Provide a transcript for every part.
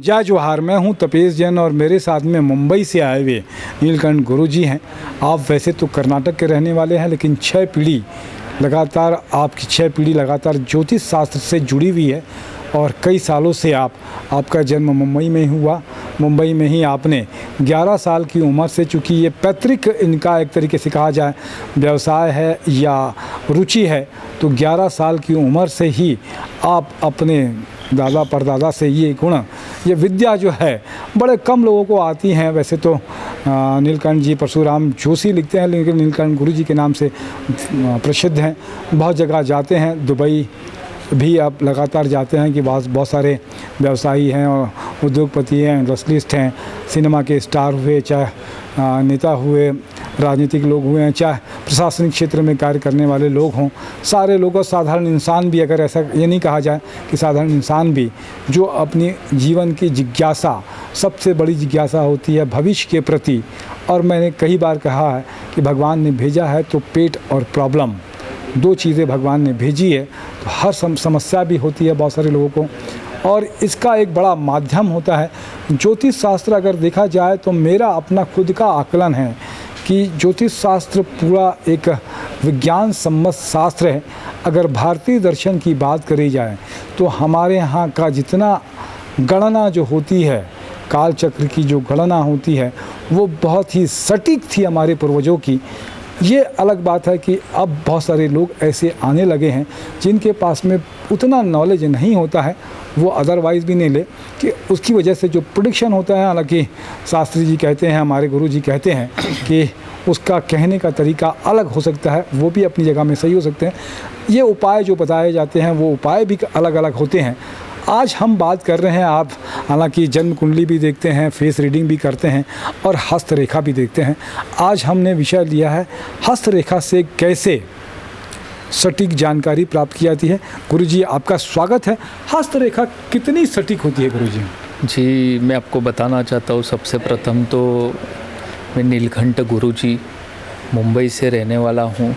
जय जोहार, मैं हूं तपेश जैन और मेरे साथ में मुंबई से आए हुए नीलकंठ गुरुजी हैं। आप वैसे तो कर्नाटक के रहने वाले हैं, लेकिन 6 पीढ़ी लगातार आपकी 6 पीढ़ी लगातार ज्योतिष शास्त्र से जुड़ी हुई है और कई सालों से आपका जन्म मुंबई में हुआ। मुंबई में ही आपने 11 साल की उम्र से, चूँकि ये पैतृक इनका एक तरीके से कहा जाए व्यवसाय है या रुचि है, तो 11 साल की उम्र से ही आप अपने दादा परदादा से ये गुण, ये विद्या जो है बड़े कम लोगों को आती हैं। वैसे तो नीलकंठ जी परशुराम जोशी लिखते हैं, लेकिन नीलकंठ गुरु जी के नाम से प्रसिद्ध हैं। बहुत जगह जाते हैं, दुबई भी आप लगातार जाते हैं कि बहुत सारे व्यवसायी हैं और उद्योगपति हैं, इंडस्ट्रियलिस्ट हैं, सिनेमा के स्टार हुए, चाहे नेता हुए, राजनीतिक लोग हुए हैं, चाहे प्रशासनिक क्षेत्र में कार्य करने वाले लोग हों, सारे लोग और साधारण इंसान भी, अगर ऐसा ये नहीं कहा जाए कि साधारण इंसान भी, जो अपनी जीवन की जिज्ञासा, सबसे बड़ी जिज्ञासा होती है भविष्य के प्रति। और मैंने कई बार कहा है कि भगवान ने भेजा है तो पेट और प्रॉब्लम, 2 चीज़ें भगवान ने भेजी है, तो हर समस्या भी होती है बहुत सारे लोगों को, और इसका एक बड़ा माध्यम होता है ज्योतिष शास्त्र। अगर देखा जाए तो मेरा अपना खुद का आकलन है कि ज्योतिष शास्त्र पूरा एक विज्ञान सम्मत शास्त्र है। अगर भारतीय दर्शन की बात करी जाए तो हमारे यहाँ का जितना गणना जो होती है, काल चक्र की जो गणना होती है, वो बहुत ही सटीक थी हमारे पूर्वजों की। ये अलग बात है कि अब बहुत सारे लोग ऐसे आने लगे हैं जिनके पास में उतना नॉलेज नहीं होता है, वो अदरवाइज़ भी नहीं ले, कि उसकी वजह से जो प्रेडिक्शन होता है, हालांकि शास्त्री जी कहते हैं, हमारे गुरु जी कहते हैं कि उसका कहने का तरीका अलग हो सकता है, वो भी अपनी जगह में सही हो सकते हैं। ये उपाय जो बताए जाते हैं वो उपाय भी अलग अलग होते हैं। आज हम बात कर रहे हैं, आप हालांकि जन्म कुंडली भी देखते हैं, फेस रीडिंग भी करते हैं और हस्तरेखा भी देखते हैं। आज हमने विषय लिया है हस्तरेखा से कैसे सटीक जानकारी प्राप्त की जाती है। गुरुजी आपका स्वागत है। हस्तरेखा कितनी सटीक होती है गुरुजी? जी, मैं आपको बताना चाहता हूँ, सबसे प्रथम तो मैं नीलकंठ गुरुजी मुंबई से रहने वाला हूँ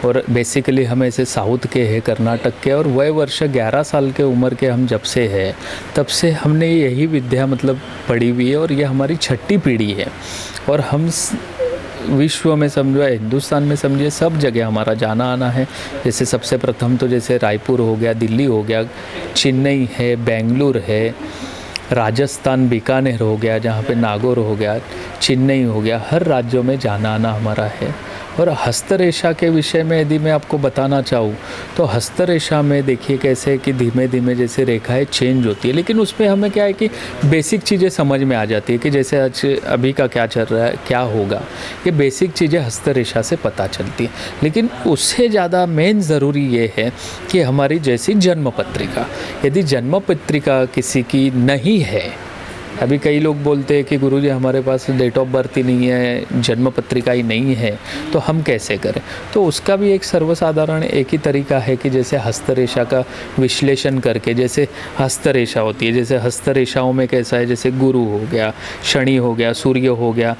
और बेसिकली हम ऐसे साउथ के हैं, कर्नाटक के, और वह वर्ष 11 साल के उम्र के हम जब से है तब से हमने यही विद्या पढ़ी हुई है और यह हमारी 6ठी पीढ़ी है। और हम विश्व में समझो, हिंदुस्तान में समझिए, सब जगह हमारा जाना आना है। जैसे सबसे प्रथम तो जैसे रायपुर हो गया, दिल्ली हो गया, चेन्नई है, बेंगलुरु है, राजस्थान बीकानेर हो गया, जहाँ पे नागौर हो गया, चेन्नई हो गया, हर राज्यों में जाना आना हमारा है। और हस्तरेखा के विषय में यदि मैं आपको बताना चाहूँ तो हस्तरेखा में देखिए कैसे कि धीमे धीमे जैसे रेखाएं चेंज होती है, लेकिन उसमें हमें क्या है कि बेसिक चीज़ें समझ में आ जाती है कि जैसे आज अभी का क्या चल रहा है, क्या होगा, ये बेसिक चीज़ें हस्तरेखा से पता चलती है। लेकिन उससे ज़्यादा मेन ज़रूरी ये है कि हमारी जैसी जन्म पत्रिका, यदि जन्म पत्रिका किसी की नहीं है, अभी कई लोग बोलते हैं कि गुरुजी हमारे पास डेट ऑफ बर्थ ही नहीं है, जन्म पत्रिका ही नहीं है, तो हम कैसे करें? तो उसका भी एक सर्वसाधारण एक ही तरीका है कि जैसे हस्तरेखा का विश्लेषण करके, जैसे हस्तरेखा होती है, जैसे हस्तरेखाओं में कैसा है, जैसे गुरु हो गया, शनि हो गया, सूर्य हो गया,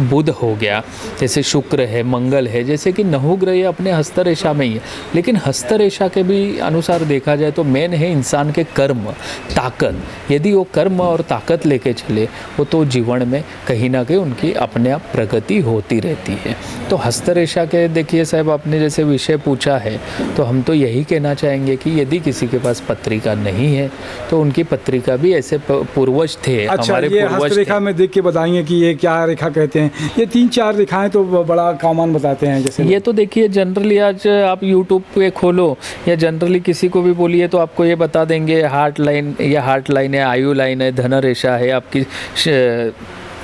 बुध हो गया, जैसे शुक्र है, मंगल है, जैसे कि नवग्रह अपने हस्तरेखा में ही है। लेकिन हस्तरेखा के भी अनुसार देखा जाए तो मेन है इंसान के कर्म, ताकत। यदि वो कर्म और ताकत लेके चले वो तो जीवन में कहीं ना कहीं उनकी अपने आप प्रगति होती रहती है। तो हस्तरेखा के देखिए साहब, आपने जैसे विषय पूछा है, तो हम तो यही कहना चाहेंगे कि यदि किसी के पास पत्रिका नहीं है तो उनकी पत्रिका भी ऐसे पूर्वज थे। अच्छा, हमारे ये पूर्वज हस्तरेखा में देख के बताएंगे कि ये क्या रेखा कहते हैं? ये 3-4 रेखाएं तो बड़ा कॉमन बताते हैं। जैसे ये तो देखिए जनरली आज आप यूट्यूब पे खोलो या जनरली किसी को भी बोलिए तो आपको ये बता देंगे, हार्ट लाइन, ये हार्ट लाइन है, आयु लाइन है, धन रेखा है, आपकी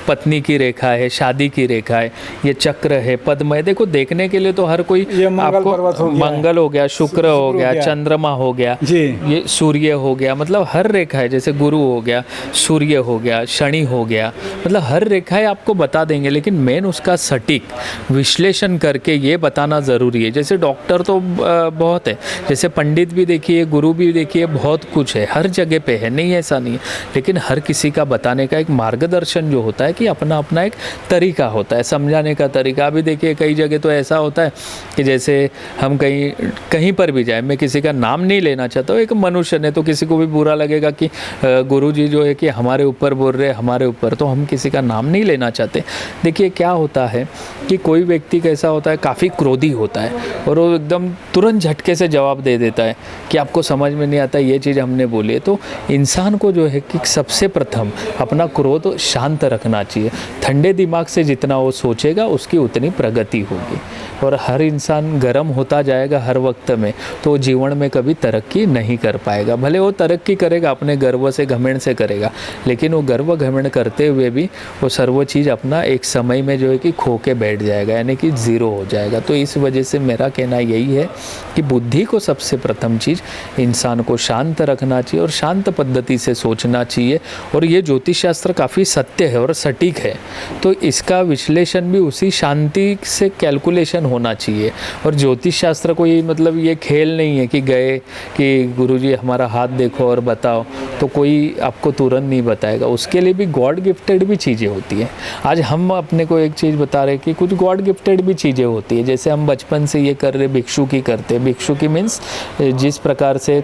पत्नी की रेखा है, शादी की रेखा है, ये चक्र है, पद्म है। देखो देखने के लिए तो हर कोई, आपको मंगल हो गया, शुक्र हो गया, चंद्रमा हो गया, ये सूर्य हो गया, मतलब हर रेखा है, जैसे गुरु हो गया, सूर्य हो गया, शनि हो गया, मतलब हर रेखा है आपको बता देंगे। लेकिन मेन उसका सटीक विश्लेषण करके ये बताना ज़रूरी है। जैसे डॉक्टर तो बहुत है, जैसे पंडित भी देखिए, गुरु भी देखिए, बहुत कुछ है, हर जगह पे है, नहीं ऐसा नहीं है। लेकिन हर किसी का बताने का एक मार्गदर्शन जो होता है है कि अपना अपना एक तरीका होता है समझाने का तरीका। अभी देखिए कई जगह तो ऐसा होता है कि जैसे हम कहीं पर भी जाए, मैं किसी का नाम नहीं लेना चाहता हूँ, एक मनुष्य ने, तो किसी को भी बुरा लगेगा कि गुरुजी जो है कि हमारे ऊपर बोल रहे, हमारे ऊपर, तो हम किसी का नाम नहीं लेना चाहते। देखिए क्या होता है कि कोई व्यक्ति कैसा होता है, काफ़ी क्रोधी होता है और वो एकदम तुरंत झटके से जवाब दे देता है कि आपको समझ में नहीं आता ये चीज़ हमने बोली है। तो इंसान को जो है कि सबसे प्रथम अपना क्रोध शांत रखना चाहिए। ठंडे दिमाग से जितना वो सोचेगा उसकी उतनी प्रगति होगी। और हर इंसान गर्म होता जाएगा हर वक्त में, तो जीवन में कभी तरक्की नहीं कर पाएगा। भले वो तरक्की करेगा अपने गर्व से घमंड से करेगा, लेकिन वो गर्व घमंड करते हुए भी वो सर्व चीज़ अपना एक समय में जो है कि खो के बैठ जाएगा, यानी कि ज़ीरो हो जाएगा। तो इस वजह से मेरा कहना यही है कि बुद्धि को सबसे प्रथम चीज़ इंसान को शांत रखना चाहिए और शांत पद्धति से सोचना चाहिए। और ये ज्योतिष शास्त्र काफ़ी सत्य है और सटीक है, तो इसका विश्लेषण भी उसी शांति से कैलकुलेशन होना चाहिए। और ज्योतिष शास्त्र कोई मतलब ये खेल नहीं है कि गए कि गुरुजी हमारा हाथ देखो और बताओ, तो कोई आपको तुरंत नहीं बताएगा। उसके लिए भी गॉड गिफ्टेड भी चीज़ें होती हैं। आज हम अपने को एक चीज़ बता रहे कि कुछ गॉड गिफ्टेड भी चीज़ें होती है। जैसे हम बचपन से ये कर रहे भिक्षु की करते, भिक्षु की मीन्स जिस प्रकार से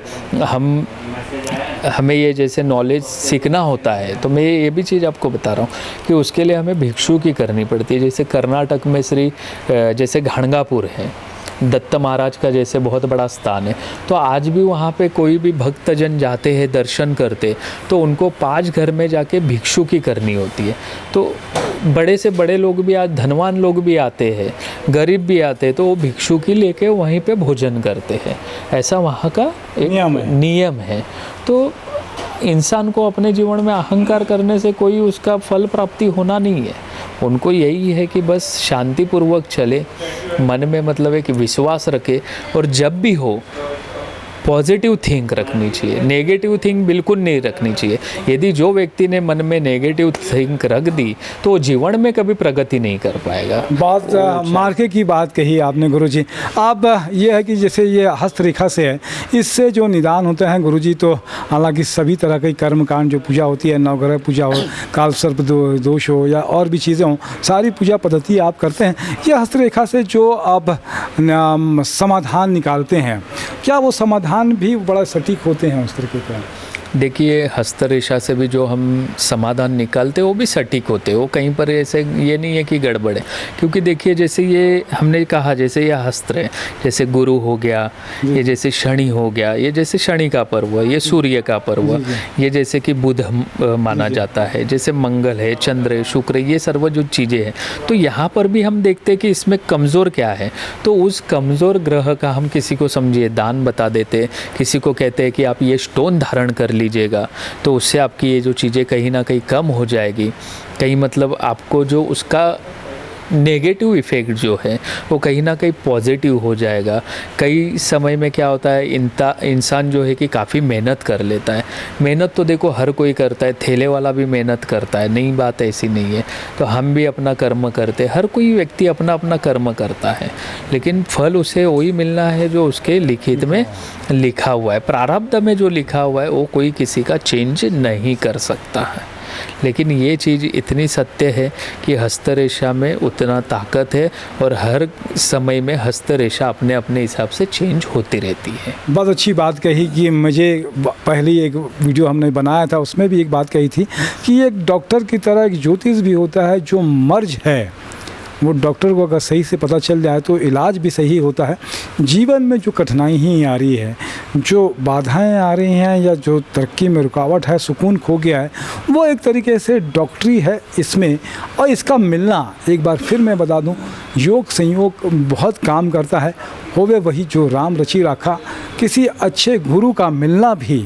हमें ये जैसे नॉलेज सीखना होता है, तो मैं ये भी चीज़ आपको बता रहा हूँ कि उसके लिए हमें भिक्षु की करनी पड़ती है। जैसे कर्नाटक में जैसे घाणगापुर है, दत्त महाराज का जैसे बहुत बड़ा स्थान है, तो आज भी वहाँ पे कोई भी भक्तजन जाते हैं दर्शन करते, तो उनको 5 घर में जाके भिक्षु की करनी होती है। तो बड़े से बड़े लोग भी, आज धनवान लोग भी आते हैं, गरीब भी आते हैं, तो वो भिक्षु की लेके वहीं पे भोजन करते हैं। ऐसा वहाँ का एक नियम है। तो इंसान को अपने जीवन में अहंकार करने से कोई उसका फल प्राप्ति होना नहीं है। उनको यही है कि बस शांतिपूर्वक चले, मन में मतलब एक विश्वास रखे, और जब भी हो पॉजिटिव थिंक रखनी चाहिए, नेगेटिव थिंक बिल्कुल नहीं रखनी चाहिए। यदि जो व्यक्ति ने मन में नेगेटिव थिंक रख दी तो वो जीवन में कभी प्रगति नहीं कर पाएगा। बहुत मार्के की बात कही आपने गुरुजी। अब ये है कि जैसे ये हस्तरेखा से है, इससे जो निदान होते हैं गुरुजी, तो हालांकि सभी तरह के कर्मकांड जो पूजा होती है, नवग्रह पूजा हो, काल सर्प दोष हो या और भी चीज़ें हों, सारी पूजा पद्धति आप करते हैं। ये हस्तरेखा से जो आप समाधान निकालते हैं, क्या वो समाधान भी बड़ा सटीक होते हैं उस तरीके का? देखिए हस्तरेखा से भी जो हम समाधान निकालते हैं वो भी सटीक होते हैं, वो कहीं पर ऐसे ये नहीं है कि गड़बड़ है। क्योंकि देखिए जैसे ये हमने कहा, जैसे ये हस्त्र है, जैसे गुरु हो गया, ये जैसे शनि हो गया, ये जैसे शनि का पर्व है, ये सूर्य का पर्व है, ये जैसे कि बुध माना जाता है, जैसे मंगल है, चंद्र है, शुक्र, ये सर्व जो चीज़ें हैं। तो यहाँ पर भी हम देखते हैं कि इसमें कमज़ोर क्या है, तो उस कमज़ोर ग्रह का हम किसी को समझिए दान बता देते, किसी को कहते हैं कि आप ये स्टोन धारण कर लीजिएगा, तो उससे आपकी ये जो चीज़ें कहीं ना कहीं कम हो जाएगी। कहीं मतलब आपको जो उसका नेगेटिव इफ़ेक्ट जो है वो कहीं ना कहीं पॉजिटिव हो जाएगा। कई समय में क्या होता है, इंसान जो है कि काफ़ी मेहनत कर लेता है। मेहनत तो देखो हर कोई करता है, ठेले वाला भी मेहनत करता है, नई बात ऐसी नहीं है। तो हम भी अपना कर्म करते हैं, हर कोई व्यक्ति अपना अपना कर्म करता है, लेकिन फल उसे वही मिलना है जो उसके लिखित में लिखा हुआ है। प्रारब्ध में जो लिखा हुआ है वो कोई किसी का चेंज नहीं कर सकता है। लेकिन ये चीज़ इतनी सत्य है कि हस्तरेखा में उतना ताकत है, और हर समय में हस्तरेखा अपने अपने हिसाब से चेंज होती रहती है। बहुत अच्छी बात कही कि मुझे पहले एक वीडियो हमने बनाया था, उसमें भी एक बात कही थी कि एक डॉक्टर की तरह एक ज्योतिष भी होता है। जो मर्ज है वो डॉक्टर को अगर सही से पता चल जाए तो इलाज भी सही होता है। जीवन में जो कठिनाई ही आ रही है, जो बाधाएं आ रही हैं, या जो तरक्की में रुकावट है, सुकून खो गया है, वो एक तरीके से डॉक्टरी है इसमें। और इसका मिलना, एक बार फिर मैं बता दूं, योग संयोग बहुत काम करता है। होवे वही जो राम रची राखा। किसी अच्छे गुरु का मिलना भी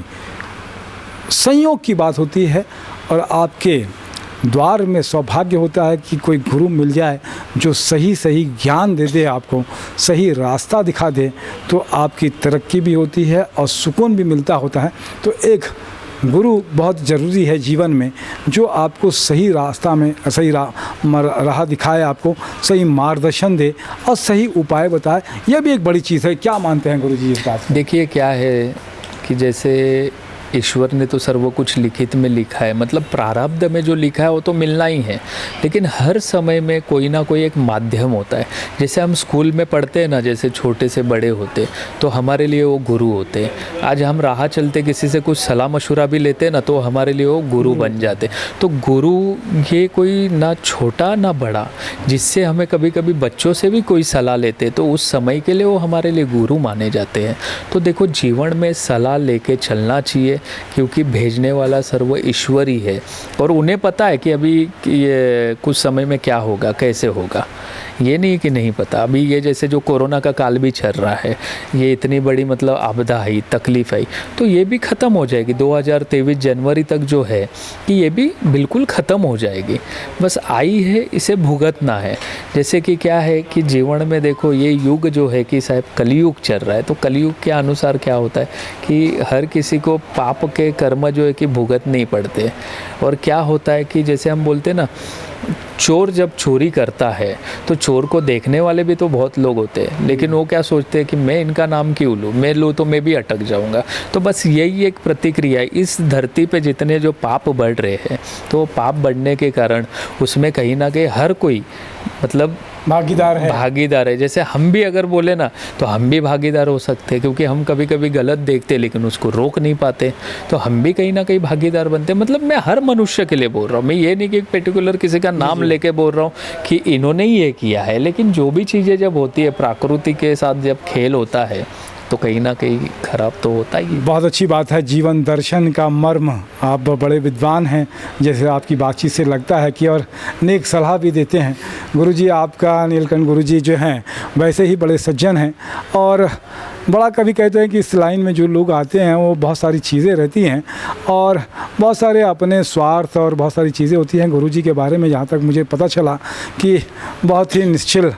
संयोग की बात होती है, और आपके द्वार में सौभाग्य होता है कि कोई गुरु मिल जाए जो सही सही ज्ञान दे दे, आपको सही रास्ता दिखा दे, तो आपकी तरक्की भी होती है और सुकून भी मिलता होता है। तो एक गुरु बहुत ज़रूरी है जीवन में, जो आपको सही रास्ता में सही राह दिखाए, आपको सही मार्गदर्शन दे और सही उपाय बताए। यह भी एक बड़ी चीज़ है। क्या मानते हैं गुरु जी इस बात? देखिए क्या है कि जैसे ईश्वर ने तो सर्व कुछ लिखित में लिखा है, मतलब प्रारब्ध में जो लिखा है वो तो मिलना ही है, लेकिन हर समय में कोई ना कोई एक माध्यम होता है। जैसे हम स्कूल में पढ़ते हैं ना, जैसे छोटे से बड़े होते तो हमारे लिए वो गुरु होते हैं। आज हम राह चलते किसी से कुछ सलाह मशुरा भी लेते हैं ना, तो हमारे लिए वो गुरु बन जाते। तो गुरु ये कोई ना छोटा ना बड़ा, जिससे हमें कभी कभी बच्चों से भी कोई सलाह लेते तो उस समय के लिए वो हमारे लिए गुरु माने जाते हैं। तो देखो, जीवन में सलाह लेके चलना चाहिए, क्योंकि भेजने वाला सर्व ईश्वर ही है, और उन्हें पता है कि अभी ये कुछ समय में क्या होगा, कैसे होगा। ये नहीं कि नहीं पता। अभी ये जैसे जो कोरोना का काल भी चल रहा है, ये इतनी बड़ी मतलब आपदा आई, तकलीफ आई, तो ये भी ख़त्म हो जाएगी 2023 जनवरी तक जो है, कि ये भी बिल्कुल ख़त्म हो जाएगी। बस आई है, इसे भुगतना है। जैसे कि क्या है कि जीवन में देखो, ये युग जो है कि साहब कलयुग चल रहा है, तो कलयुग के अनुसार क्या होता है कि हर किसी को पाप के कर्म जो है कि भुगतने पड़ते। और क्या होता है कि जैसे हम बोलते हैं ना, चोर जब चोरी करता है तो चोर को देखने वाले भी तो बहुत लोग होते हैं, लेकिन वो क्या सोचते हैं कि मैं इनका नाम क्यों लूँ, मैं लूँ तो मैं भी अटक जाऊँगा। तो बस यही एक प्रतिक्रिया है। इस धरती पे जितने जो पाप बढ़ रहे हैं, तो पाप बढ़ने के कारण उसमें कहीं ना कहीं हर कोई मतलब भागीदार है। जैसे हम भी अगर बोले ना, तो हम भी भागीदार हो सकते हैं, क्योंकि हम कभी कभी गलत देखते लेकिन उसको रोक नहीं पाते, तो हम भी कहीं ना कहीं भागीदार बनते हैं। मतलब मैं हर मनुष्य के लिए बोल रहा हूँ, मैं ये नहीं कि पर्टिकुलर किसी का नाम लेके बोल रहा हूँ कि इन्होंने ही ये किया है, लेकिन जो भी चीज़ें जब होती है, प्रकृति के साथ जब खेल होता है, तो कहीं ना कहीं खराब तो होता ही। बहुत अच्छी बात है, जीवन दर्शन का मर्म आप बड़े विद्वान हैं, जैसे आपकी बातचीत से लगता है कि, और नेक सलाह भी देते हैं। गुरुजी, आपका नीलकंठ गुरुजी जो हैं वैसे ही बड़े सज्जन हैं, और बड़ा कभी कहते हैं कि इस लाइन में जो लोग आते हैं वो बहुत सारी चीज़ें रहती हैं, और बहुत सारे अपने स्वार्थ और बहुत सारी चीज़ें होती हैं। गुरुजी के बारे में जहाँ तक मुझे पता चला कि बहुत ही निश्चल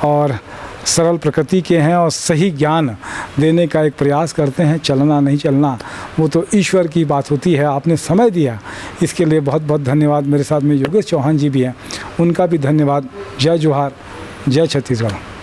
और सरल प्रकृति के हैं, और सही ज्ञान देने का एक प्रयास करते हैं। चलना नहीं चलना वो तो ईश्वर की बात होती है। आपने समय दिया, इसके लिए बहुत बहुत धन्यवाद। मेरे साथ में योगेश चौहान जी भी हैं, उनका भी धन्यवाद। जय जोहार, जय छत्तीसगढ़।